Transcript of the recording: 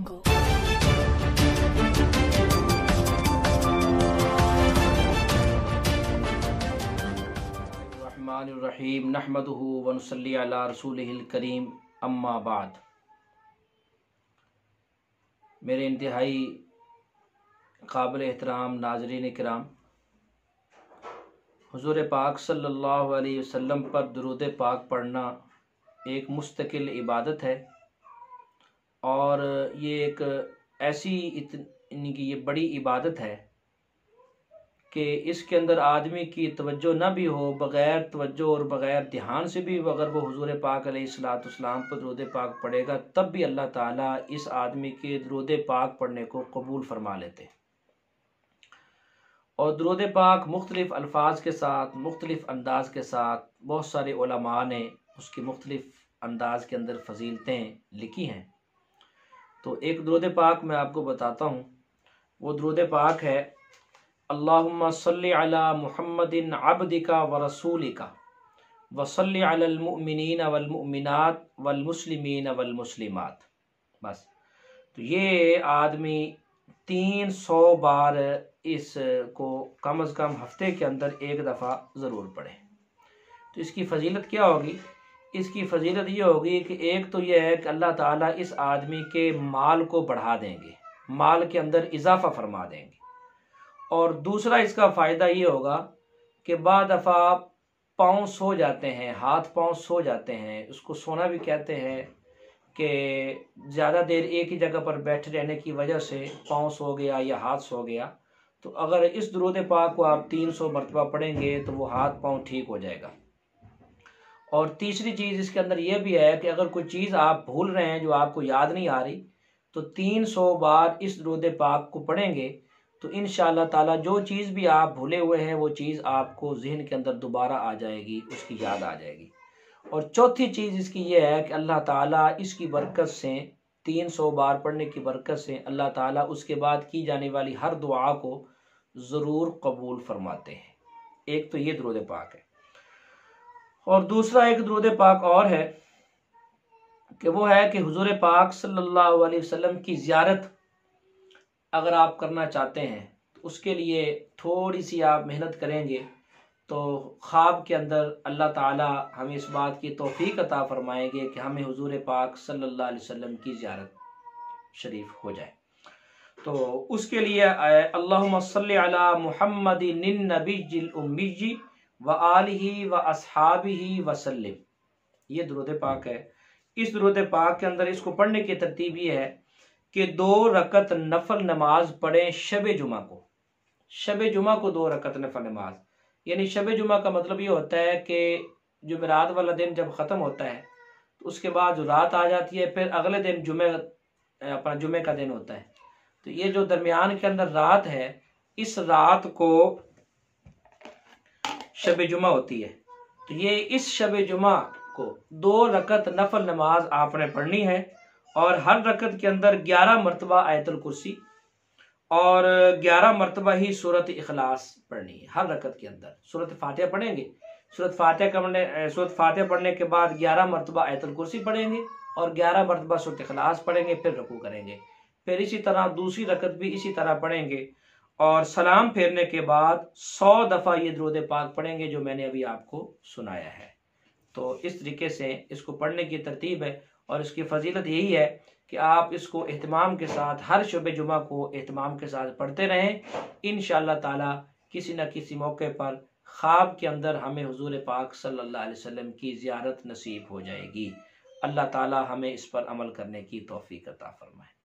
Go. रहमानिर्रहीम नहमदुहु व नुसल्ली अला रसूलिहिल करीम अम्मा बाद। मेरे इंतहाई काबिल एहतराम नाज़रीन किराम, हुज़ूर पाक सल्लल्लाहु अलैहि वसल्लम पर दुरूद पाक पढ़ना एक मुस्तकिल इबादत है और ये एक ऐसी इतनी की ये बड़ी इबादत है कि इसके अंदर आदमी की तवज्जो न भी हो, बग़ैर तवज्जो और बग़ैर ध्यान से भी अगर वो हुज़ूर पाक अलैहिस्सलाम पर दुरूद पाक पढ़ेगा तब भी अल्लाह ताला इस आदमी के दुरूद पाक पढ़ने को कबूल फरमा लेते हैं। और दुरूद पाक मुख्तलिफ़ अल्फाज के साथ, मुख्तलिफ़ अंदाज के साथ बहुत सारे उलमा ने उसकी मुख्तलिफ़ अंदाज के अंदर फजीलतें लिखी हैं। तो एक दुरूद पाक मैं आपको बताता हूँ। वो दुरूद पाक है अल्लाहुम्मा सल्लि अला मुहम्मदिन अब्दिका व रसूलिका व सल्लि अलल मुमिनीन वल मुमिनात वल मुस्लिमीन वल मुस्लिमात। बस तो ये आदमी 300 बार इसको कम अज़ कम हफ्ते के अंदर एक दफ़ा ज़रूर पढ़े। तो इसकी फ़जीलत क्या होगी? इसकी फ़जीलत ये होगी कि एक तो ये है कि अल्लाह ताला इस आदमी के माल को बढ़ा देंगे, माल के अंदर इजाफ़ा फरमा देंगे। और दूसरा इसका फ़ायदा ये होगा कि बाद दफ़ा पाँव सो जाते हैं, हाथ पाँव सो जाते हैं, उसको सोना भी कहते हैं कि ज़्यादा देर एक ही जगह पर बैठे रहने की वजह से पाँव सो गया या हाथ सो गया। तो अगर इस दुरूद पाक को आप 300 मरतबा पढ़ेंगे तो वो हाथ पाँव ठीक हो जाएगा। और तीसरी चीज़ इसके अंदर यह भी है कि अगर कोई चीज़ आप भूल रहे हैं जो आपको याद नहीं आ रही तो 300 बार इस दुरूद पाक को पढ़ेंगे तो इंशाअल्लाह ताला जो चीज़ भी आप भूले हुए हैं वो चीज़ आपको ज़हन के अंदर दोबारा आ जाएगी, उसकी याद आ जाएगी। और चौथी चीज़ इसकी ये है कि अल्लाह ताला इसकी बरकत से 300 बार पढ़ने की बरकत से अल्लाह ताला उसके बाद की जाने वाली हर दुआ को ज़रूर कबूल फरमाते हैं। एक तो ये दुरूद पाक है। और दूसरा एक दुरूद पाक और है कि वो है कि हुज़ूर पाक सल्लल्लाहु अलैहि वसल्लम की ज़ियारत अगर आप करना चाहते हैं तो उसके लिए थोड़ी सी आप मेहनत करेंगे तो ख्वाब के अंदर अल्लाह ताला हमें इस बात की तौफीक अता फरमाएंगे कि हमें हुज़ूर पाक सल्लल्लाहु अलैहि वसल्लम की ज़ियारत शरीफ हो जाए। तो उसके लिए अल्लाहुम्मा सल्लि अला मुहम्मदिन नबिय्यिल उम्मी व आलिहि व अस्हाबिहि वसल्लिम, ये दुरूद पाक है। इस दुरूद पाक के अंदर इसको पढ़ने की तरतीब ये है कि 2 रकत नफल नमाज पढ़ें शब जुमा को। शब जुमा को 2 रकत नफल नमाज, यानी शब जुमा का मतलब ये होता है कि जुमेरात वाला दिन जब ख़त्म होता है तो उसके बाद जो रात आ जाती है, फिर अगले दिन अपना जुमे का दिन होता है। तो ये जो दरमियान के अंदर रात है, इस रात को शब जुमा होती है। तो ये इस शब जुमा को 2 रकत नफल नमाज आपने पढ़नी है और हर रकत के अंदर 11 मरतबा आयतुल कुर्सी और 11 मरतबा ही सूरत इखलास पढ़नी है। हर रकत के अंदर सूरत फातिहा पढ़ेंगे, सूरत फातिहा पढ़ने के बाद 11 मरतबा आयतुल कुर्सी पढ़ेंगे और 11 मरतबा सूरत इखलास पढ़ेंगे, फिर रुकू करेंगे। फिर इसी तरह दूसरी रकत भी इसी तरह पढ़ेंगे और सलाम फेरने के बाद 100 दफ़ा ये दुरूद पाक पढ़ेंगे जो मैंने अभी आपको सुनाया है। तो इस तरीके से इसको पढ़ने की तरतीब है और इसकी फजीलत यही है कि आप इसको एहतमाम के साथ हर शब जुमा को एहतमाम के साथ पढ़ते रहें। इंशाअल्लाह ताला किसी न किसी मौके पर ख्वाब के अंदर हमें हुजूर पाक सल्लल्लाहु अलैहि वसल्लम की ज़ियारत नसीब हो जाएगी। अल्लाह ताला हमें इस पर अमल करने की तौफीक अता फरमाए।